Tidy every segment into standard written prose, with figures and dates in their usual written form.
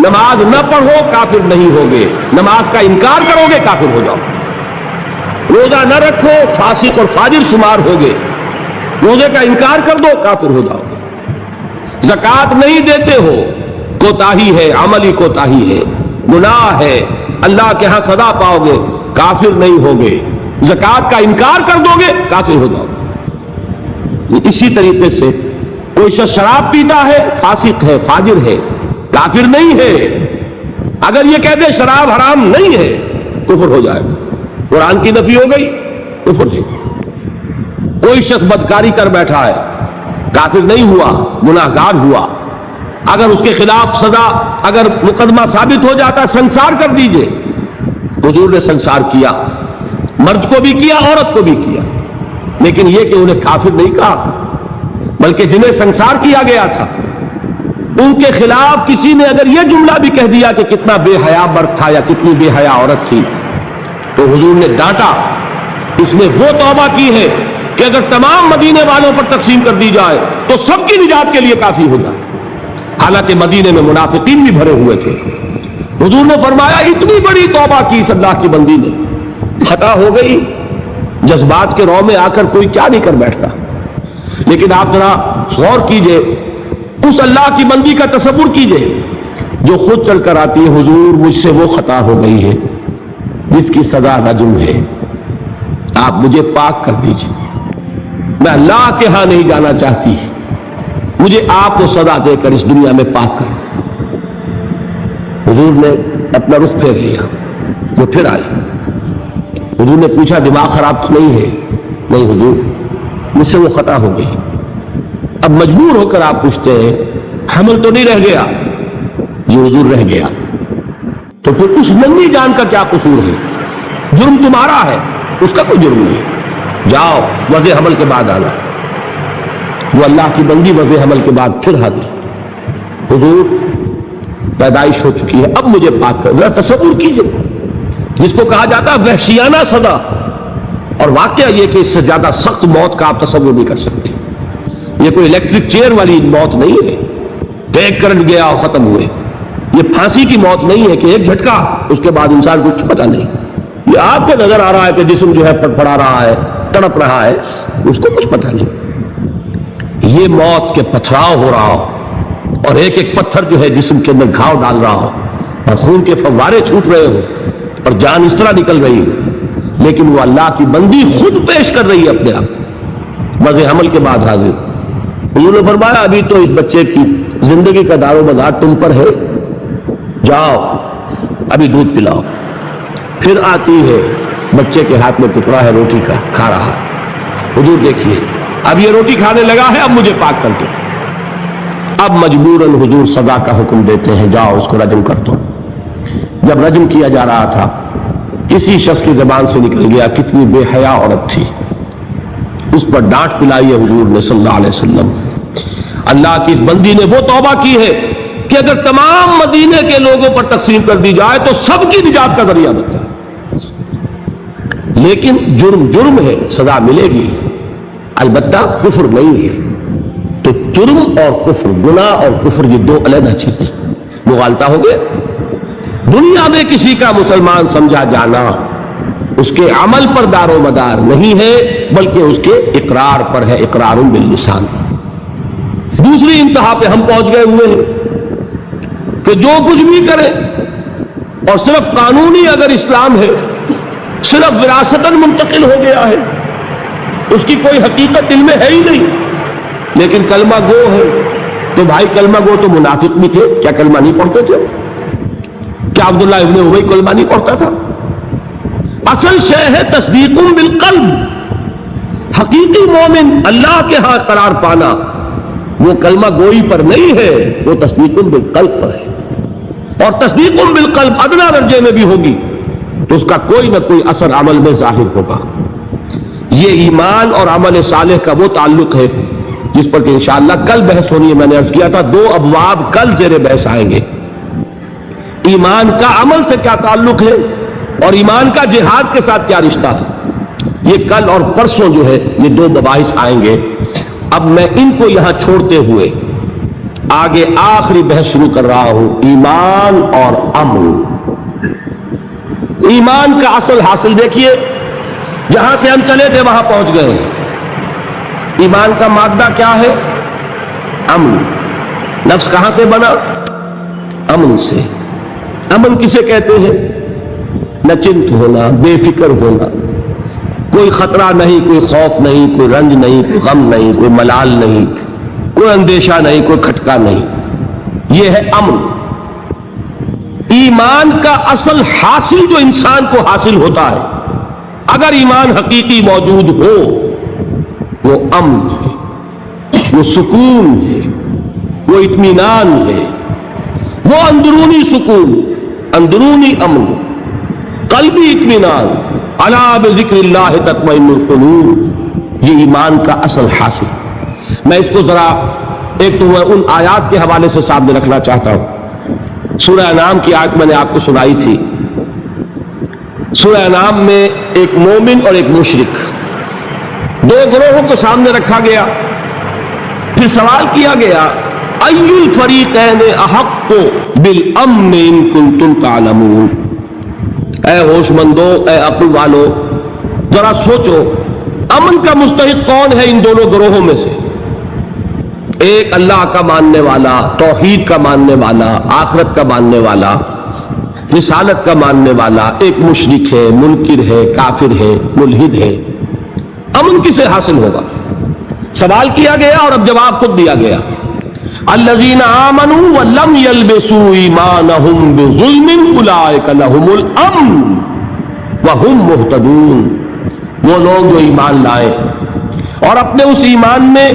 نماز نہ پڑھو کافر نہیں ہوگے، نماز کا انکار کرو گے کافر ہو جاؤ، روزہ نہ رکھو فاسق اور فاجر شمار ہوگے، روزے کا انکار کر دو کافر ہو جاؤ گے، زکوٰۃ نہیں دیتے ہو کوتاہی ہے، عملی کوتاہی ہے، گناہ ہے، اللہ کے ہاں سزا پاؤ گے، کافر نہیں ہوگے، زکوٰۃ کا انکار کر دو گے کافر ہو جاؤ گے۔ اسی طریقے سے کوئی شخص شراب پیتا ہے فاسق ہے، فاجر ہے، کافر نہیں ہے، اگر یہ کہہ دے شراب حرام نہیں ہے کفر ہو جائے گا، قرآن کی نفی ہو گئی، کفر ہے۔ کوئی شخص بدکاری کر بیٹھا ہے، کافر نہیں ہوا، گناہ گار ہوا، اگر اس کے خلاف سزا، اگر مقدمہ ثابت ہو جاتا سنسار کر دیجئے، حضور نے سنسار کیا، مرد کو بھی کیا عورت کو بھی کیا، لیکن یہ کہ انہیں کافر نہیں کہا، بلکہ جنہیں سنسار کیا گیا تھا ان کے خلاف کسی نے اگر یہ جملہ بھی کہہ دیا کہ کتنا بے حیا مرد تھا یا کتنی بے حیا عورت تھی، تو حضور نے ڈانٹا، اس نے وہ توبہ کی ہے کہ اگر تمام مدینے والوں پر تقسیم کر دی جائے تو سب کی نجات کے لیے کافی ہو جائے، حالانکہ مدینے میں منافقین بھی بھرے ہوئے تھے۔ حضور نے فرمایا اتنی بڑی توبہ کی اس اللہ کی بندی نے، خطا ہو گئی، جذبات کے رو میں آ کر کوئی کیا نہیں کر بیٹھتا، لیکن آپ ذرا غور کیجئے، اس اللہ کی بندی کا تصور کیجئے جو خود چل کر آتی ہے، حضور مجھ سے وہ خطا ہو گئی ہے جس کی سزا رجم ہے، آپ مجھے پاک کر دیجئے، میں اللہ کے ہاں نہیں جانا چاہتی، مجھے آپ کو سزا دے کر اس دنیا میں پاک کر۔ حضور نے اپنا رخ پھیر لیا، وہ پھر آئی، حضور نے پوچھا دماغ خراب تو نہیں ہے؟ نہیں حضور مجھ سے وہ خطا ہو گئی۔ اب مجبور ہو کر آپ پوچھتے ہیں حمل تو نہیں رہ گیا؟ یہ حضور رہ گیا۔ تو پھر اس ننھی جان کا کیا قصور ہے؟ جرم تمہارا ہے، اس کا کوئی جرم نہیں، جاؤ وضع حمل کے بعد آنا۔ وہ اللہ کی بندی وضع حمل کے بعد پھر حاضر، حضور پیدائش ہو چکی ہے، اب مجھے پاک کر۔ ذرا تصور کیجئے، جس کو کہا جاتا ہے وحشیانہ سزا، اور واقعہ یہ کہ اس سے زیادہ سخت موت کا آپ تصور نہیں کر سکتے۔ یہ کوئی الیکٹرک چیئر والی موت نہیں ہے، ایک کرنٹ گیا اور ختم ہوئے، یہ پھانسی کی موت نہیں ہے کہ ایک جھٹکا اس کے بعد انسان کو کچھ پتہ نہیں، یہ آپ کو نظر آ رہا ہے کہ جسم جو ہے پھڑپھڑا رہا ہے، تڑپ رہا ہے، اس کو کچھ پتہ نہیں۔ یہ موت کے پتھراؤ ہو رہا ہو اور ایک ایک پتھر جو ہے جسم کے اندر گھاؤ ڈال رہا ہو اور خون کے فوارے چھوٹ رہے ہو اور جان اس طرح نکل رہی ہو، لیکن وہ اللہ کی بندی خود پیش کر رہی ہے اپنے آپ وضع حمل کے بعد حاضر۔ حضور نے فرمایا ابھی تو اس بچے کی زندگی کا دار و مدار تم پر ہے، جاؤ ابھی دودھ پلاؤ۔ پھر آتی ہے، بچے کے ہاتھ میں ٹکڑا ہے روٹی کا، کھا رہا ہے۔ حضور دیکھیے اب یہ روٹی کھانے لگا ہے، اب مجھے پاک کر دو۔ اب مجبوراً حضور سزا کا حکم دیتے ہیں، جاؤ اس کو رجم کر دو۔ جب رجم کیا جا رہا تھا کسی شخص کی زبان سے نکل گیا کتنی بے حیا عورت تھی، اس پر ڈانٹ پلائی ہے حضور نے صلی اللہ علیہ وسلم۔ اللہ کی اس بندی نے وہ توبہ کی ہے کہ اگر تمام مدینے کے لوگوں پر تقسیم کر دی جائے تو سب کی نجات کا ذریعہ بنتا ہے، لیکن جرم جرم ہے، سزا ملے گی، البتہ کفر نہیں ہے۔ تو جرم اور کفر، گناہ اور کفر، یہ دو علیحدہ چیزیں، مغالطہ ہو گئے۔ دنیا میں کسی کا مسلمان سمجھا جانا اس کے عمل پر دار و مدار نہیں ہے، بلکہ اس کے اقرار پر ہے، اقرار باللسان۔ دوسری انتہا پہ ہم پہنچ گئے ہوئے ہیں کہ جو کچھ بھی کرے، اور صرف قانونی اگر اسلام ہے، صرف وراثتاً منتقل ہو گیا ہے، اس کی کوئی حقیقت دل میں ہے ہی نہیں، لیکن کلمہ گو ہے، تو بھائی کلمہ گو تو منافق بھی تھے، کیا کلمہ نہیں پڑھتے تھے؟ کیا عبداللہ ابن ابی کلمہ نہیں پڑھتا تھا؟ اصل شے ہے تصدیق بالقلب۔ حقیقی مومن اللہ کے ہاں قرار پانا وہ کلمہ گوئی پر نہیں ہے، وہ تصدیق بالقلب پر ہے، اور تصدیق بالقلب ادنیٰ درجے میں بھی ہوگی تو اس کا کوئی نہ کوئی اثر عمل میں ظاہر ہوگا۔ یہ ایمان اور عمل صالح کا وہ تعلق ہے جس پر کہ انشاءاللہ کل بحث ہونی ہے۔ میں نے عرض کیا تھا 2 ابواب کل زیر بحث آئیں گے، ایمان کا عمل سے کیا تعلق ہے اور ایمان کا جہاد کے ساتھ کیا رشتہ ہے، یہ کل اور پرسوں جو ہے یہ 2 مباحث آئیں گے۔ اب میں ان کو یہاں چھوڑتے ہوئے آگے آخری بحث شروع کر رہا ہوں، ایمان اور امن۔ ایمان کا اصل حاصل دیکھیے، جہاں سے ہم چلے تھے وہاں پہنچ گئے۔ ایمان کا مادہ کیا ہے؟ امن۔ نفس کہاں سے بنا؟ امن سے۔ امن کسے کہتے ہیں؟ نچنت ہونا، بے فکر ہونا، کوئی خطرہ نہیں، کوئی خوف نہیں، کوئی رنج نہیں، کوئی غم نہیں، کوئی ملال نہیں، کوئی اندیشہ نہیں، کوئی کھٹکا نہیں، یہ ہے امن۔ ایمان کا اصل حاصل جو انسان کو حاصل ہوتا ہے، اگر ایمان حقیقی موجود ہو، وہ امن ہے، وہ سکون ہے، وہ اطمینان ہے، وہ اندرونی سکون، اندرونی امن، قلبی اطمینان۔ الا بذکر اللہ تطمئن القلوب، یہ ایمان کا اصل حاصل۔ میں اس کو ذرا ایک تو ان آیات کے حوالے سے سامنے رکھنا چاہتا ہوں۔ سورہ انعام کی آیت میں نے آپ کو سنائی تھی۔ سورہ انعام میں ایک مومن اور ایک مشرک، دو گروہوں کو سامنے رکھا گیا، پھر سوال کیا گیا ای الفریقین احق بالامن ان کنتم تعلمون۔ اے ہوش مندو، اے عقل والو، ذرا سوچو امن کا مستحق کون ہے ان دونوں گروہوں میں سے؟ ایک اللہ کا ماننے والا، توحید کا ماننے والا، آخرت کا ماننے والا، رسالت کا ماننے والا، ایک مشرک ہے، منکر ہے، کافر ہے، ملحد ہے۔ امن کسے حاصل ہوگا؟ سوال کیا گیا اور اب جواب خود دیا گیا، الذین آمنوا ولم یلبسوا ایمانہم بظلم اولئک لہم الامن وہم مہتدون۔ وہ لوگ جو ایمان لائے اور اپنے اس ایمان میں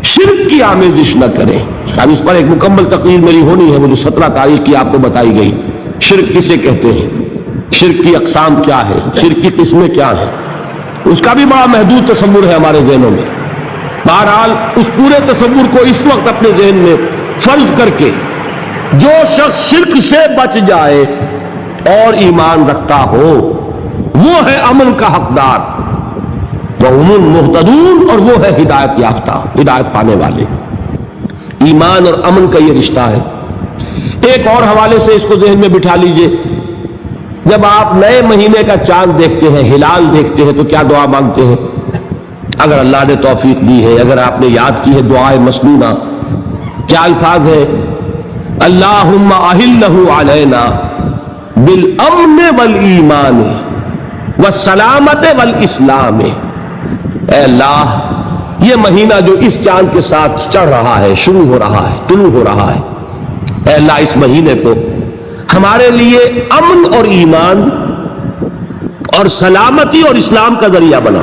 شرک کی آمیزش نہ کریں۔ اب اس پر ایک مکمل تقریر میری ہونی ہے، وہ جو 17 تاریخ کی آپ کو بتائی گئی۔ شرک کسے کہتے ہیں؟ شرک کی اقسام کیا ہے؟ شرک کی قسمیں کیا ہیں؟ اس کا بھی بڑا محدود تصور ہے ہمارے ذہنوں میں۔ بہرحال اس پورے تصور کو اس وقت اپنے ذہن میں فرض کر کے جو شخص شرک سے بچ جائے اور ایمان رکھتا ہو، وہ ہے امن کا حقدار، وَهُمُ الْمُهْتَدُونَ، اور وہ ہے ہدایت یافتہ، ہدایت پانے والے۔ ایمان اور امن کا یہ رشتہ ہے۔ ایک اور حوالے سے اس کو ذہن میں بٹھا لیجئے، جب آپ نئے مہینے کا چاند دیکھتے ہیں، ہلال دیکھتے ہیں، تو کیا دعا مانگتے ہیں؟ اگر اللہ نے توفیق دی ہے، اگر آپ نے یاد کی ہے دعائے مسنونہ، کیا الفاظ ہے؟ اللہم اہلہ علینا بالامن والایمان والسلامت والاسلام۔ اے اللہ، یہ مہینہ جو اس چاند کے ساتھ چڑھ رہا ہے، شروع ہو رہا ہے، طلوع ہو رہا ہے، اے اللہ اس مہینے کو ہمارے لیے امن اور ایمان اور سلامتی اور اسلام کا ذریعہ بنا۔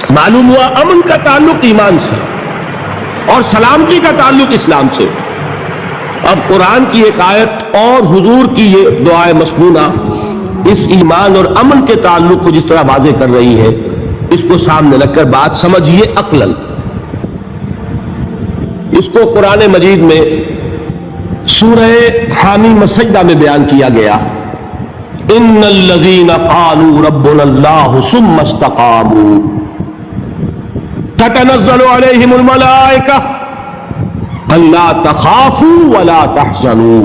معلوم ہوا امن کا تعلق ایمان سے اور سلامتی کا تعلق اسلام سے۔ اب قرآن کی ایک آیت اور حضور کی یہ دعائے مسنونہ اس ایمان اور امن کے تعلق کو جس طرح واضح کر رہی ہے، اس کو سامنے رکھ کر بات سمجھیے عقلاً۔ اس کو قرآن مجید میں سورہ حامیم السجدہ میں بیان کیا گیا، ان الذین قالوا ربنا اللہ ثم استقاموا تتنزل علیہم الملائکہ الا تخافوا ولا تحزنوا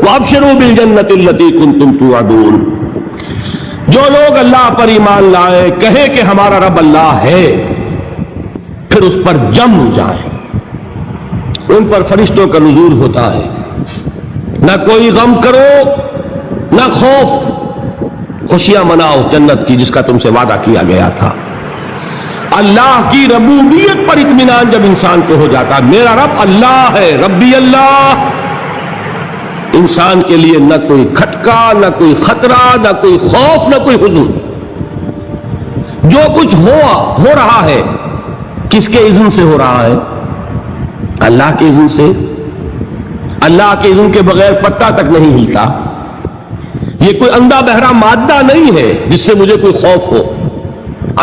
وابشروا بالجنۃ التی کنتم توعدون۔ جو لوگ اللہ پر ایمان لائے، کہے کہ ہمارا رب اللہ ہے، پھر اس پر جم جائیں، ان پر فرشتوں کا نزول ہوتا ہے، نہ کوئی غم کرو نہ خوف، خوشیاں مناؤ جنت کی جس کا تم سے وعدہ کیا گیا تھا۔ اللہ کی ربوبیت پر اطمینان جب انسان کو ہو جاتا، میرا رب اللہ ہے، ربی اللہ، انسان کے لیے نہ کوئی کھٹکا، نہ کوئی خطرہ، نہ کوئی خوف، نہ کوئی حزن۔ جو کچھ ہو رہا ہے کس کے اذن سے ہو رہا ہے؟ اللہ کے اذن سے۔ اللہ کے اذن کے بغیر پتہ تک نہیں ہلتا۔ یہ کوئی اندھا بہرا مادہ نہیں ہے جس سے مجھے کوئی خوف ہو۔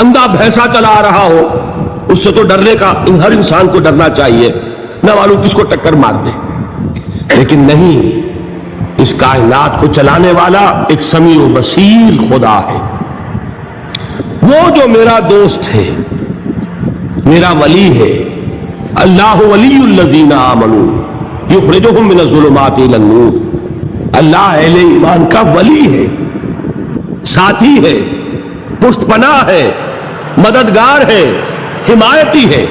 اندھا بھینسا چلا آ رہا ہو، اس سے تو ڈرنے کا ہر انسان کو ڈرنا چاہیے، نہ معلوم کس کو ٹکر مار دے۔ لیکن نہیں، اس کائنات کو چلانے والا ایک سمیع و بصیر خدا ہے۔ وہ جو میرا دوست ہے، میرا ولی ہے، اللہ ولی الذین آمنوا یخرجہم من الظلمات الی النور. اللہ اہل ایمان کا ولی ہے، ساتھی ہے، پشت پناہ ہے، مددگار ہے، حمایتی ہے.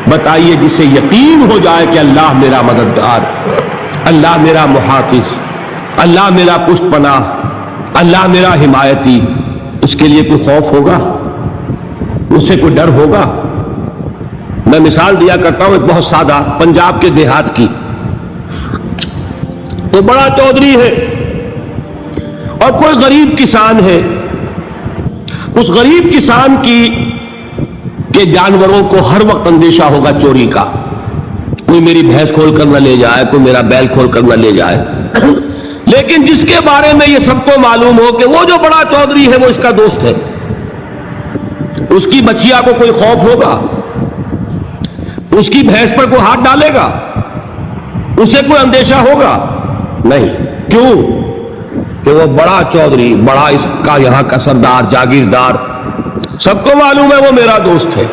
بتائیے جسے یقین ہو جائے کہ اللہ میرا مددگار، اللہ میرا محافظ، اللہ میرا پشت پناہ، اللہ میرا حمایتی، اس کے لیے کوئی خوف ہوگا؟ اس سے کوئی ڈر ہوگا؟ میں مثال دیا کرتا ہوں ایک بہت سادہ، پنجاب کے دیہات کی. تو بڑا چودھری ہے اور کوئی غریب کسان ہے. اس غریب کسان کے جانوروں کو ہر وقت اندیشہ ہوگا چوری کا. کوئی میری بھینس کھول کر نہ لے جائے، کوئی میرا بیل کھول کر نہ لے جائے. لیکن جس کے بارے میں یہ سب کو معلوم ہو کہ وہ جو بڑا چودھری ہے وہ اس کا دوست ہے، اس کی بچیا کو کوئی خوف ہوگا؟ اس کی بھینس پر کوئی ہاتھ ڈالے گا؟ اسے کوئی اندیشہ ہوگا؟ نہیں. کیوں؟ کہ وہ بڑا چودھری، بڑا اس کا یہاں کا سردار، جاگیردار، سب کو معلوم ہے وہ میرا دوست ہے،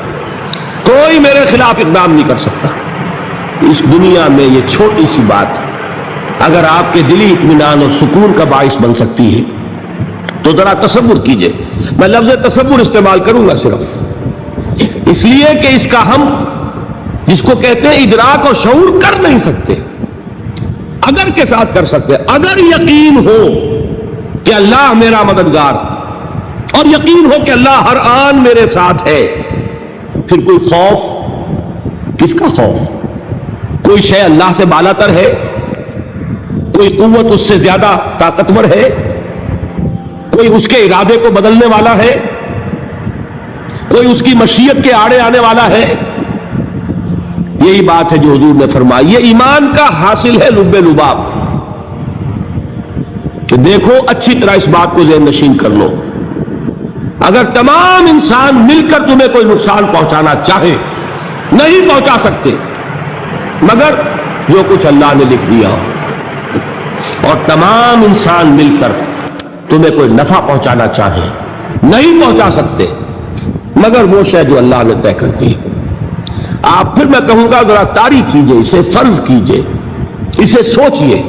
کوئی میرے خلاف اقدام نہیں کر سکتا. اس دنیا میں یہ چھوٹی سی بات اگر آپ کے دلی اطمینان اور سکون کا باعث بن سکتی ہے تو ذرا تصور کیجئے. میں لفظ تصور استعمال کروں گا صرف اس لیے کہ اس کا ہم جس کو کہتے ہیں ادراک اور شعور کر نہیں سکتے، اگر کے ساتھ کر سکتے. اگر یقین ہو کہ اللہ میرا مددگار اور یقین ہو کہ اللہ ہر آن میرے ساتھ ہے، پھر کوئی خوف؟ کس کا خوف؟ کوئی شے اللہ سے بالا تر ہے؟ کوئی قوت اس سے زیادہ طاقتور ہے؟ کوئی اس کے ارادے کو بدلنے والا ہے؟ کوئی اس کی مشیت کے آڑے آنے والا ہے؟ یہی بات ہے جو حضور نے فرمائی. یہ ایمان کا حاصل ہے لب لباب کہ دیکھو اچھی طرح اس بات کو ذہن نشین کر لو. اگر تمام انسان مل کر تمہیں کوئی نقصان پہنچانا چاہے نہیں پہنچا سکتے، مگر جو کچھ اللہ نے لکھ دیا. اور تمام انسان مل کر تمہیں کوئی نفع پہنچانا چاہے نہیں پہنچا سکتے، مگر وہ شے جو اللہ نے طے کر دی. آپ پھر میں کہوں گا ذرا طاری کیجئے، اسے فرض کیجئے، اسے سوچئے.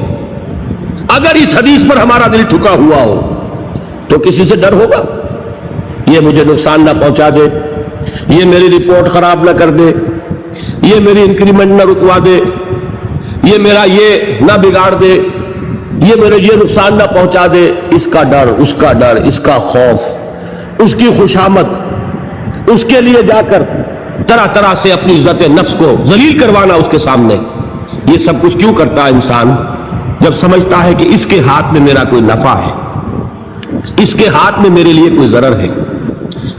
اگر اس حدیث پر ہمارا دل ٹھکا ہوا ہو تو کسی سے ڈر ہوگا؟ یہ مجھے نقصان نہ پہنچا دے، یہ میری رپورٹ خراب نہ کر دے، یہ میری انکریمنٹ نہ رکوا دے، یہ میرا یہ نہ بگاڑ دے، یہ میرے یہ نقصان نہ پہنچا دے. اس کا ڈر، اس کا ڈر، اس کا خوف، اس کی خوشامد، اس کے لیے جا کر طرح طرح سے اپنی عزت نفس کو ذلیل کروانا اس کے سامنے. یہ سب کچھ کیوں کرتا ہے انسان؟ جب سمجھتا ہے کہ اس کے ہاتھ میں میرا کوئی نفع ہے، اس کے ہاتھ میں میرے لیے کوئی ضرر ہے،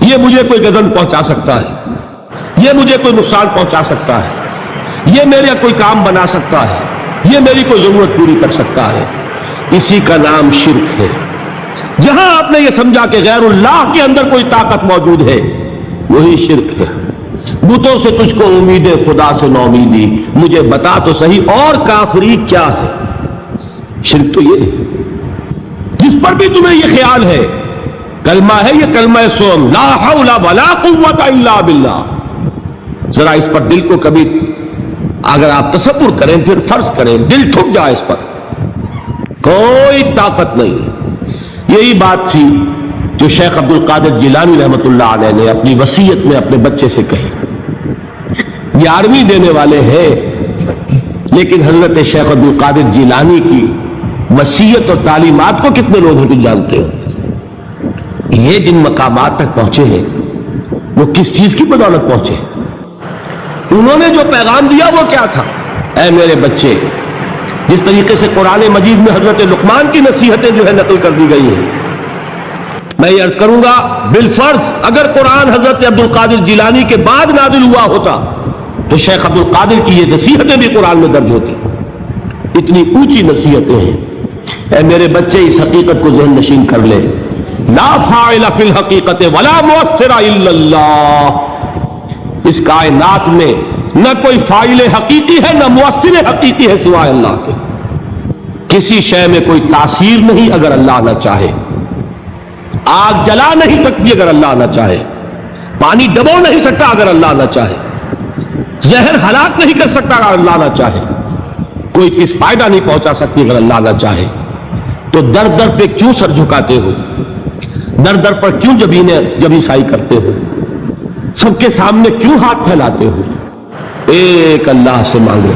یہ مجھے کوئی غضب پہنچا سکتا ہے، یہ مجھے کوئی نقصان پہنچا سکتا ہے، یہ میرا کوئی کام بنا سکتا ہے، یہ میری کوئی ضرورت پوری کر سکتا ہے. اسی کا نام شرک ہے. جہاں آپ نے یہ سمجھا کہ غیر اللہ کے اندر کوئی طاقت موجود ہے، وہی شرک ہے. بتوں سے تجھ کو امید ہے، خدا سے نو امیدی، مجھے بتا تو صحیح اور کافری کیا ہے. شرک تو یہ ہے. جس پر بھی تمہیں یہ خیال ہے، کلمہ ہے یہ کلمہ سوم، لا حول ولا قوت الا باللہ. ذرا اس پر دل کو کبھی اگر آپ تصور کریں، پھر فرض کریں، دل ٹھک جائے اس پر، کوئی طاقت نہیں. یہی بات تھی جو شیخ عبد القادر جیلانی رحمۃ اللہ علیہ نے اپنی وصیت میں اپنے بچے سے کہی. 11ویں دینے والے ہیں، لیکن حضرت شیخ عبد القادر جیلانی کی وصیت اور تعلیمات کو کتنے لوگ ہیں جانتے ہو؟ یہ جن مقامات تک پہنچے ہیں وہ کس چیز کی بدولت پہنچے؟ انہوں نے جو پیغام دیا وہ کیا تھا؟ اے میرے بچے، جس طریقے سے قرآن مجید میں حضرت لقمان کی نصیحتیں جو ہے نقل کر دی گئی ہیں، میں یہ عرض کروں گا بالفرض اگر قرآن حضرت عبد القادر جیلانی کے بعد نازل ہوا ہوتا تو شیخ عبد القادر کی یہ نصیحتیں بھی قرآن میں درج ہوتی. اتنی اونچی نصیحتیں ہیں. اے میرے بچے، اس حقیقت کو ذہن نشین کر لے، لا فاعل فی الحقیقت ولا مؤثر الا اللہ. اس کائنات میں نہ کوئی فاعل حقیقی ہے نہ مؤثر حقیقی ہے سوائے اللہ کے. کسی شے میں کوئی تاثیر نہیں اگر اللہ نہ چاہے. آگ جلا نہیں سکتی اگر اللہ نہ چاہے. پانی ڈبو نہیں سکتا اگر اللہ نہ چاہے. زہر ہلاک نہیں کر سکتا اگر اللہ نہ چاہے، کوئی چیز فائدہ نہیں پہنچا سکتی اگر اللہ نہ چاہے، تو در در پہ کیوں سر جھکاتے ہو، در در پر کیوں جبیں سائی کرتے ہو، سب کے سامنے کیوں ہاتھ پھیلاتے ہو؟ ایک اللہ سے مانگو،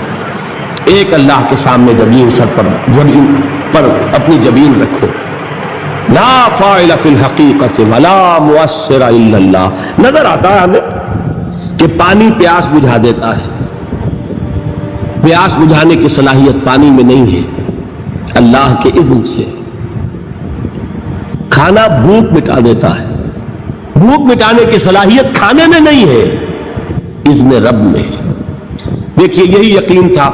ایک اللہ کے سامنے جبین پر اپنی جبین رکھو۔ لا فاعل فی الحقیقت ولا مؤثر الا اللہ۔ نظر آتا ہے ہمیں کہ پانی پیاس بجھا دیتا ہے، پیاس بجھانے کی صلاحیت پانی میں نہیں ہے، اللہ کے اذن سے۔ کھانا بھوک مٹا دیتا ہے، بھوک مٹانے کی صلاحیت کھانے میں نہیں ہے، اذن رب میں۔ دیکھیے یہی یقین تھا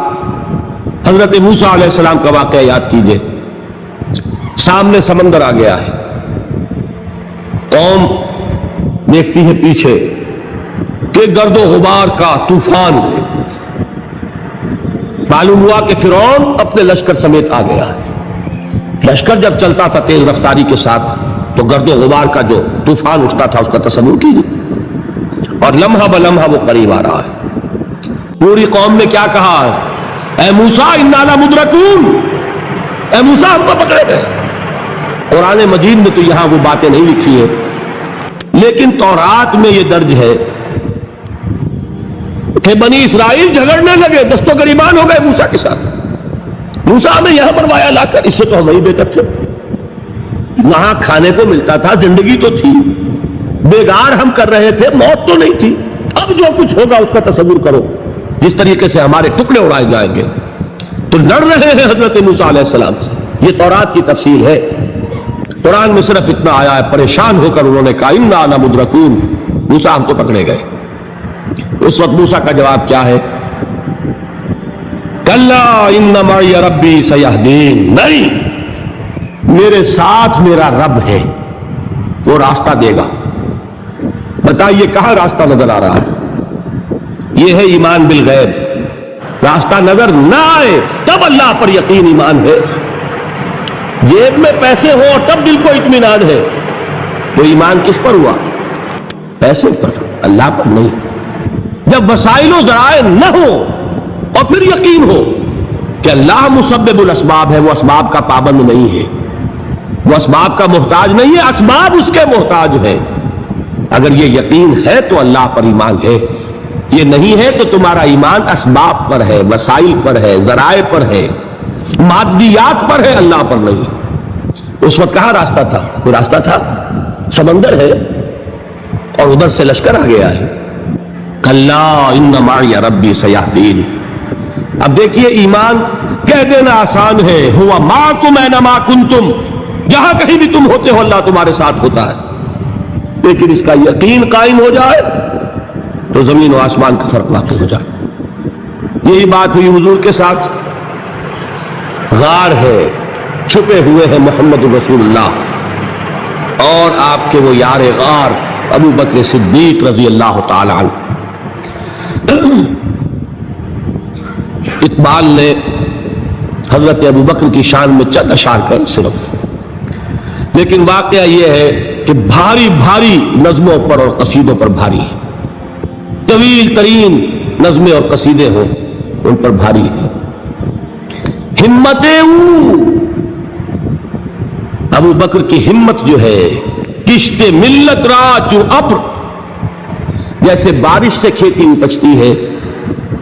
حضرت موسیٰ علیہ السلام کا واقعہ یاد کیجئے۔ سامنے سمندر آ گیا ہے، قوم دیکھتی ہے پیچھے کہ گرد و غبار کا طوفان، معلوم ہوا کہ فرعون اپنے لشکر سمیت آ گیا ہے۔ لشکر جب چلتا تھا تیز رفتاری کے ساتھ تو گرد و غبار کا جو طوفان اٹھتا تھا اس کا تصور کیجیے، اور لمحہ بلمحہ وہ قریب آ رہا ہے۔ پوری قوم نے کیا کہا ہے؟ اے موسیٰ انا لمدرکون، اے موسیٰ ہم کو پکڑے گئے۔ قرآن مجید میں تو یہاں وہ باتیں نہیں لکھی ہے، لیکن تورات میں یہ درج ہے کہ بنی اسرائیل جھگڑنے لگے، دست و گریبان ہو گئے موسیٰ کے ساتھ۔ موسیٰ ہمیں یہاں پر وایا لا کر، اس سے تو ہم ہی بہتر تھے، وہاں کھانے کو ملتا تھا، زندگی تو تھی، بیگار ہم کر رہے تھے، موت تو نہیں تھی۔ اب جو کچھ ہوگا اس کا تصور کرو، جس طریقے سے ہمارے ٹکڑے اڑائے جائیں گے۔ تو لڑ رہے ہیں حضرت موسیٰ علیہ السلام سے، یہ تورات کی تفصیل ہے۔ قرآن میں صرف اتنا آیا ہے، پریشان ہو کر انہوں نے کہا انا لمدرکون، موسیٰ ہم تو پکڑے گئے۔ اس وقت موسیٰ کا جواب کیا ہے؟ کلا ان معی ربی سیہدین، نہیں، میرے ساتھ میرا رب ہے، وہ راستہ دے گا۔ بتائیے کہاں راستہ نظر آ رہا ہے؟ یہ ہے ایمان بالغیب۔ راستہ نظر نہ آئے تب اللہ پر یقین ایمان ہے، جیب میں پیسے ہو تب دل کو اطمینان ہے، تو ایمان کس پر ہوا؟ پیسے پر، اللہ پر نہیں۔ جب وسائل و ذرائع نہ ہو اور پھر یقین ہو کہ اللہ مسبب الاسباب ہے، وہ اسباب کا پابند نہیں ہے، وہ اسباب کا محتاج نہیں ہے، اسباب اس کے محتاج ہے۔ اگر یہ یقین ہے تو اللہ پر ایمان ہے، یہ نہیں ہے تو تمہارا ایمان اسباب پر ہے، وسائل پر ہے، ذرائع پر ہے، مادیات پر ہے، اللہ پر نہیں۔ اس وقت کہاں راستہ تھا؟ کوئی راستہ تھا؟ سمندر ہے اور ادھر سے لشکر آ گیا ہے۔ کلا ان معی ربی سیہدین۔ اب دیکھیے ایمان کہہ دینا آسان ہے، ہوا معکم اینما کنتم، جہاں کہیں بھی تم ہوتے ہو اللہ تمہارے ساتھ ہوتا ہے، لیکن اس کا یقین قائم ہو جائے تو زمین و آسمان کا فرق واقع ہو جائے۔ یہی بات ہوئی حضور کے ساتھ۔ غار ہے، چھپے ہوئے ہیں محمد رسول اللہ اور آپ کے وہ یار غار ابو بکر صدیق رضی اللہ تعالی عنہ۔ اقبال نے حضرت ابو بکر کی شان میں چند اشعار کر صرف، لیکن واقعہ یہ ہے کہ بھاری بھاری نظموں پر اور قصیدوں پر بھاری ہے، طویل ترین نظمیں اور قصیدے ہوں ان پر بھاری ہے۔ ہمتیں ابو بکر کی ہمت جو ہے، کشت ملت را چو ابر، جیسے بارش سے کھیتی اپجتی ہے،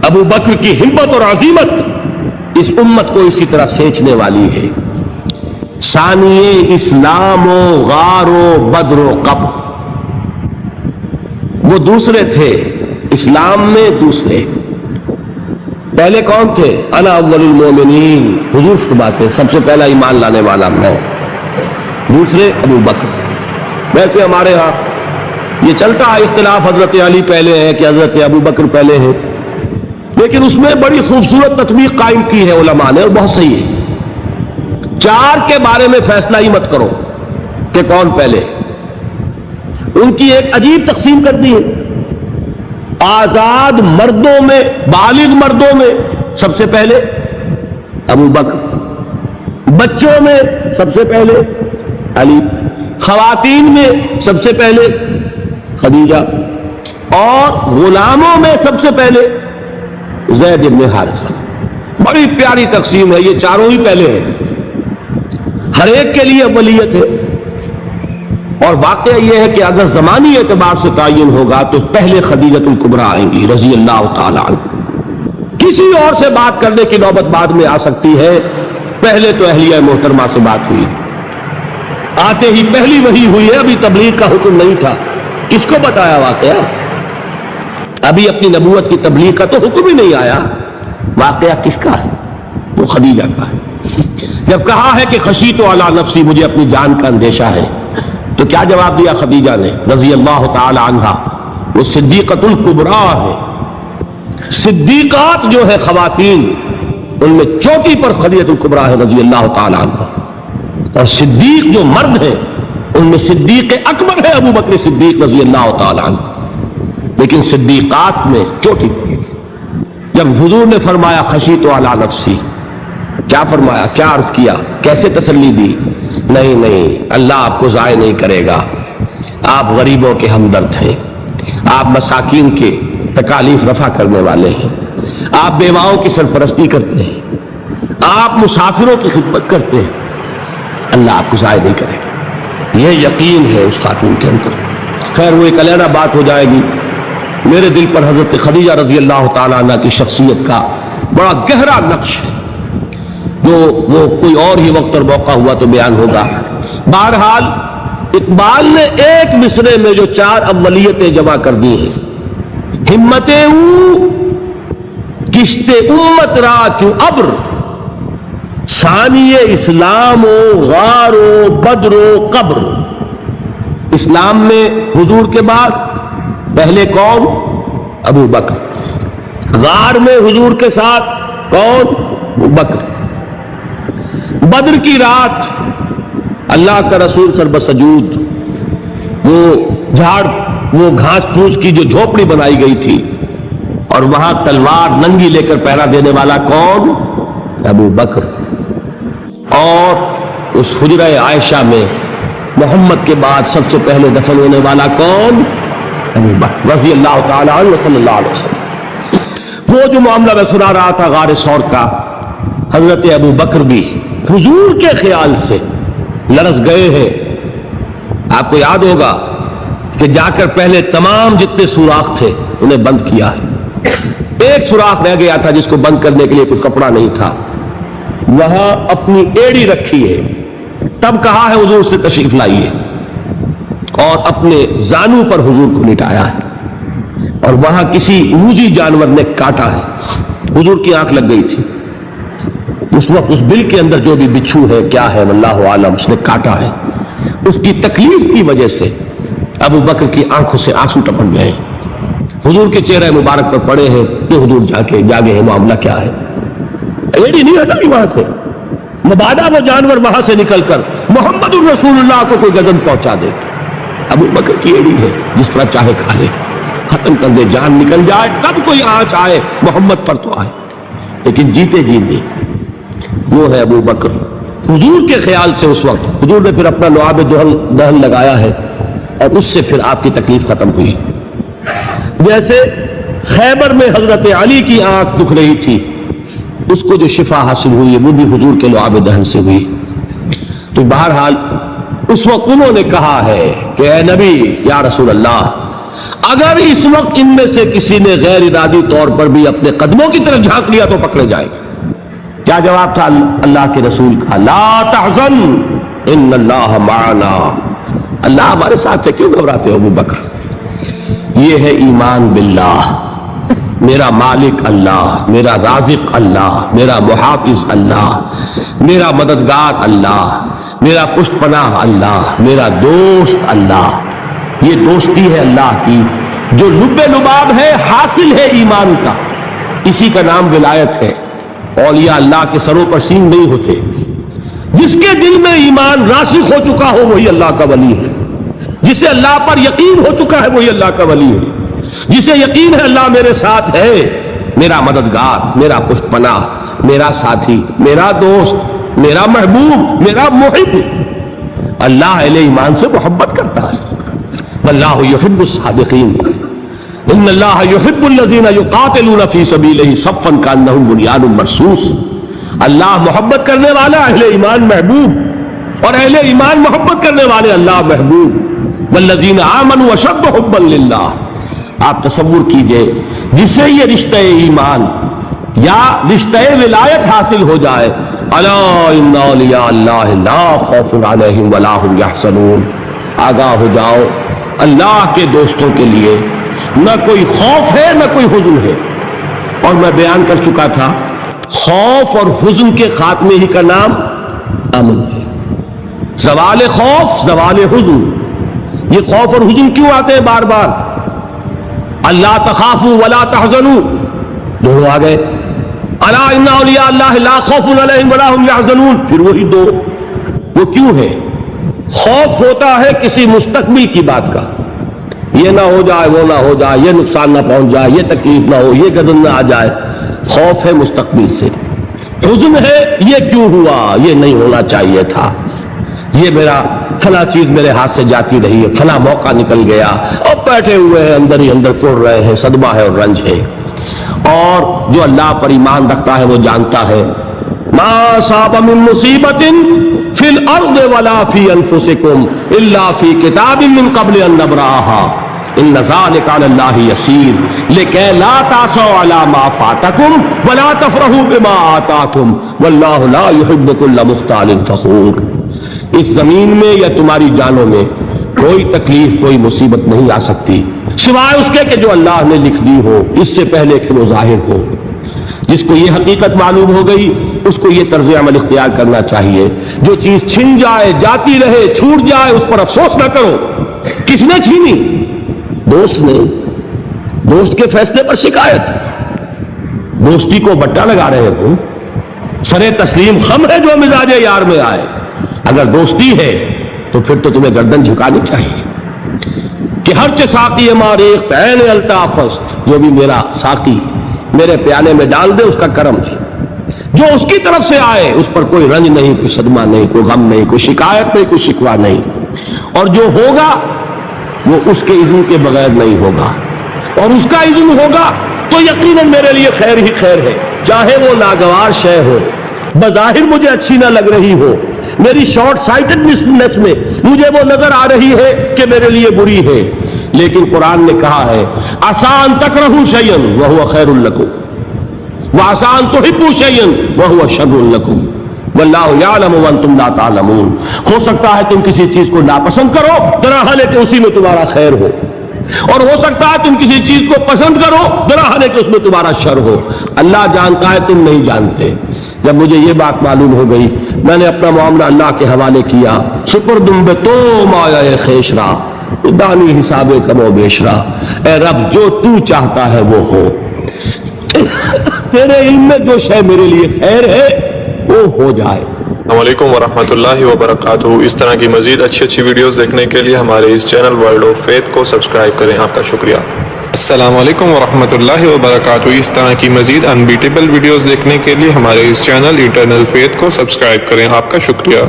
ابو بکر کی ہمت اور عزیمت اس امت کو اسی طرح سینچنے والی ہے۔ ثانیے اسلام و غار و بدر و قبر، وہ دوسرے تھے اسلام میں، دوسرے پہلے کون تھے؟ انا اول المومنین، حضور کی بات ہے، سب سے پہلا ایمان لانے والا میں، دوسرے ابو بکر۔ ویسے ہمارے ہاں یہ چلتا ہے اختلاف، حضرت علی پہلے ہے کہ حضرت ابو بکر پہلے ہے، لیکن اس میں بڑی خوبصورت تطبیق قائم کی ہے علماء نے، اور بہت صحیح ہے۔ چار کے بارے میں فیصلہ ہی مت کرو کہ کون پہلے، ان کی ایک عجیب تقسیم کر دی ہے۔ آزاد مردوں میں، بالغ مردوں میں سب سے پہلے ابو بکر، بچوں میں سب سے پہلے علی، خواتین میں سب سے پہلے خدیجہ، اور غلاموں میں سب سے پہلے زید ابن حارثہ. بڑی پیاری تقسیم ہے، یہ چاروں ہی پہلے ہیں، ہر ایک کے لیے ولیت ہے. اور واقعہ یہ ہے کہ اگر زمانی اعتبار سے تعین ہوگا تو پہلے خدیجۃ الکبریٰ آئیں گی رضی اللہ تعالی عنہ. کسی اور سے بات کرنے کی نوبت بعد میں آ سکتی ہے، پہلے تو اہلیہ محترمہ سے بات ہوئی، آتے ہی پہلی وحی ہوئی ہے. ابھی تبلیغ کا حکم نہیں تھا، کس کو بتایا واقعہ؟ ابھی اپنی نبوت کی تبلیغ کا تو حکم ہی نہیں آیا. واقعہ کس کا ہے؟ وہ خدیجہ کا ہے. جب کہا ہے کہ خشیت علی نفسی، مجھے اپنی جان کا اندیشہ ہے، تو کیا جواب دیا خدیجہ نے رضی اللہ تعالی عنہا؟ وہ صدیقۃ الکبریٰ ہے. صدیقات جو ہے خواتین، ان میں چوٹی پر خدیجۃ الکبریٰ ہے رضی اللہ تعالی عنہا. اور صدیق جو مرد ہیں ان میں صدیق اکبر ہے ابو بکر صدیق رضی اللہ تعالی عنہ. لیکن صدیقات میں چوٹی پر. جب حضور نے فرمایا خشیت علی نفسی، کیا فرمایا؟ کیا عرض کیا؟ کیسے تسلی دی؟ نہیں، اللہ آپ کو ضائع نہیں کرے گا. آپ غریبوں کے ہمدرد ہیں، آپ مساکین کے تکالیف رفع کرنے والے ہیں، آپ بیواؤں کی سرپرستی کرتے ہیں، آپ مسافروں کی خدمت کرتے ہیں. اللہ آپ کو ضائع نہیں کرے گا، یہ یقین ہے اس خاتون کے اندر. خیر وہ ایک علیحدہ بات ہو جائے گی. میرے دل پر حضرت خدیجہ رضی اللہ تعالیٰ عنہ کی شخصیت کا بڑا گہرا نقش ہے، جو وہ کوئی اور ہی وقت اور موقع ہوا تو بیان ہوگا. بہرحال اقبال نے ایک مصرے میں جو 4 اولیتیں جمع کر دی ہیں: ہمتیں او کشت امت را چو ابر، ثانی اسلام و غار و بدر و قبر. اسلام میں حضور کے بعد پہلے کون؟ ابو بکر. غار میں حضور کے ساتھ کون؟ ابو بکر. بدر کی رات اللہ کا رسول سر بسجود، وہ گھاس پھوس کی جو جھوپڑی بنائی گئی تھی، اور وہاں تلوار ننگی لے کر پہرا دینے والا کون؟ ابو بکر. اور اس حجرہ عائشہ میں محمد کے بعد سب سے پہلے دفن ہونے والا کون؟ ابو بکر رضی اللہ تعالی عنہ صلی اللہ علیہ وسلم. وہ جو معاملہ میں سنا رہا تھا غار ثور کا، حضرت ابو بکر بھی حضور کے خیال سے لرز گئے ہیں. آپ کو یاد ہوگا کہ جا کر پہلے تمام جتنے سوراخ تھے انہیں بند کیا ہے. ایک سوراخ رہ گیا تھا جس کو بند کرنے کے لیے کوئی کپڑا نہیں تھا، وہاں اپنی ایڑی رکھی ہے. تب کہا ہے حضور سے تشریف لائیے، اور اپنے زانو پر حضور کو لٹایا ہے، اور وہاں کسی موذی جانور نے کاٹا ہے. حضور کی آنکھ لگ گئی تھی اس وقت. اس بل کے اندر جو بھی بچھو ہے کیا ہے واللہ عالم، اس نے کاٹا ہے. اس کی تکلیف کی وجہ سے ابو بکر کی آنکھوں سے آنسو ٹپک گئے. حضور کے چہرے مبارک پر پڑے ہیں کہ حضور جاگے ہیں، معاملہ کیا ہے؟ ایڑی نہیں ہٹائی وہاں سے، مبادا وہ جانور وہاں سے نکل کر محمد الرسول اللہ کو کوئی گردن پہنچا دے. ابو بکر کی ایڑی ہے، جس طرح چاہے کھا لے، ختم کر دے، جان نکل جائے تب کوئی آنچ آئے محمد پر تو آئے، لیکن جیتے جی نہیں. وہ ہے ابو بکر حضور کے خیال سے. اس وقت حضور نے پھر اپنا لعاب دہن لگایا ہے، اور اس سے پھر آپ کی تکلیف ختم ہوئی. جیسے خیبر میں حضرت علی کی آنکھ دکھ رہی تھی، اس کو جو شفا حاصل ہوئی ہے وہ بھی حضور کے لعاب دہن سے ہوئی. تو بہرحال اس وقت انہوں نے کہا ہے کہ اے نبی یا رسول اللہ، اگر اس وقت ان میں سے کسی نے غیر ارادی طور پر بھی اپنے قدموں کی طرف جھانک لیا تو پکڑے جائیں گے. کیا جواب تھا اللہ کے رسول کا؟ لا تحزن ان اللہ معنا. اللہ ہمارے ساتھ ہے، کیوں گھبراتے ہو ابو بکر؟ یہ ہے ایمان باللہ. میرا مالک اللہ، میرا رازق اللہ، میرا محافظ اللہ، میرا مددگار اللہ، میرا پشت پناہ اللہ، میرا دوست اللہ. یہ دوستی ہے اللہ کی جو لب لباب ہے، حاصل ہے ایمان کا. اسی کا نام ولایت ہے. اولیاء اللہ کے سروں پر سینگ نہیں ہوتے. جس کے دل میں ایمان راسخ ہو چکا ہو وہی اللہ کا ولی ہے. جسے اللہ پر یقین ہو چکا ہے وہی اللہ کا ولی ہے. جسے یقین ہے اللہ میرے ساتھ ہے، میرا مددگار، میرا پشت پناہ، میرا ساتھی، میرا دوست، میرا محبوب، میرا محب. اللہ اہل ایمان سے محبت کرتا ہے. واللہ یحب الصادقین. ان اللہ یحب الذین یقاتلون فی سبیلہ صفا کانہم بنیان مرصوص. اللہ محبت کرنے والا، اہل ایمان محبوب، اور اہل ایمان محبت کرنے والے اللہ محبوب. والذین آمنوا اشد حبا للہ. آپ تصور کیجئے جسے یہ رشتہ ایمان یا رشتہ ولایت حاصل ہو جائے، الا ان اولیاء اللہ لا خوف علیہم ولا هم یحزنون. آگاہ ہو جاؤ، اللہ کے دوستوں کے لیے نہ کوئی خوف ہے نہ کوئی حزن ہے. اور میں بیان کر چکا تھا خوف اور حزن کے خاتمے ہی کا نام امن ہے. زوال خوف، زوال حزن. یہ خوف اور حزن کیوں آتے ہیں بار بار؟ اللہ تخافوا ولا تحزنوا، دونوں آ گئے. الا ان اولیاء اللہ لا خوف علیہم ولا هم یحزنون، پھر وہی دو. وہ کیوں ہے؟ خوف ہوتا ہے کسی مستقبل کی بات کا، یہ نہ ہو جائے، وہ نہ ہو جائے، یہ نقصان نہ پہنچ جائے، یہ تکلیف نہ ہو، یہ غضب نہ آ جائے. خوف ہے مستقبل سے. حزن ہے یہ کیوں ہوا، یہ نہیں ہونا چاہیے تھا، یہ میرا فلاں چیز میرے ہاتھ سے جاتی رہی ہے، فلاں موقع نکل گیا، اور بیٹھے ہوئے ہیں اندر ہی اندر کڑ رہے ہیں، صدمہ ہے اور رنج ہے. اور جو اللہ پر ایمان رکھتا ہے وہ جانتا ہے ما اصاب من مصیبت فی الارض ولا فی انفسکم الا فی کتاب من قبل ان نبرأها ان ذلک علی اللہ یسیر لکی لا تعصوا علی ما فاتکم ولا تفرحوا بما آتاکم واللہ لا یحب کل مختال فخور. اس زمین میں یا تمہاری جانوں میں کوئی تکلیف، کوئی مصیبت نہیں آ سکتی سوائے اس کے کہ جو اللہ نے لکھ دی ہو، اس سے پہلے کہ وہ ظاہر ہو. جس کو یہ حقیقت معلوم ہو گئی اس کو یہ طرز عمل اختیار کرنا چاہیے. جو چیز چھن جائے، جاتی رہے، چھوٹ جائے، اس پر افسوس نہ کرو. کس نے چھینی؟ دوست نے. دوست کے فیصلے پر شکایت. دوستی کو بٹا لگا رہے ہو، سرے تسلیم خم ہے جو مزاج یار میں آئے. اگر دوستی ہے تو پھر تو تمہیں گردن جھکانی چاہیے کہ ہر چے ساقی ماریخ عین الطافست، جو بھی میرا ساقی میرے پیالے میں ڈال دے اس کا کرم ہے. جو اس کی طرف سے آئے اس پر کوئی رنج نہیں، کوئی صدمہ نہیں، کوئی غم نہیں، کوئی شکایت نہیں، کوئی شکوہ نہیں. اور جو ہوگا وہ اس کے اذن کے بغیر نہیں ہوگا، اور اس کا اذن ہوگا تو یقیناً میرے لیے خیر ہی خیر ہے، چاہے وہ ناگوار شے ہو، بظاہر مجھے اچھی نہ لگ رہی ہو، میری شارٹ سائٹڈنس میں مجھے وہ نظر آ رہی ہے کہ میرے لیے بری ہے. لیکن قرآن نے کہا ہے آسان تکرہوا شیئا وہو خیر لکم وآسان تحبوا شیئا وہو شر لکم واللہ یعلم وانتم لا تعلمون. ہو سکتا ہے تم کسی چیز کو ناپسند کرو درحال کہ اسی میں تمہارا خیر ہو، اور ہو سکتا ہے تم کسی چیز کو پسند کرو درحال کہ اس میں تمہارا شر ہو. اللہ جانتا ہے، تم نہیں جانتے. جب مجھے یہ بات معلوم ہو گئی میں نے اپنا معاملہ اللہ کے حوالے کیا. سپردم بے تو مایا خیشرا دانی حساب کم و بیشرا. اے رب جو تو چاہتا ہے وہ ہو، تیرے علم میں جو شے میرے لیے خیر ہے وہ ہو جائے. السلام علیکم ورحمۃ اللہ وبرکاتہ. اس طرح کی مزید اچھی ویڈیوز دیکھنے کے لیے ہمارے اس چینل ورلڈ آف فیتھ کو سبسکرائب کریں. آپ کا شکریہ. السلام علیکم ورحمۃ اللہ وبرکاتہ. اس طرح کی مزید انبیٹیبل ویڈیوز دیکھنے کے لیے ہمارے اس چینل ایٹرنل فیتھ کو سبسکرائب کریں. آپ کا شکریہ.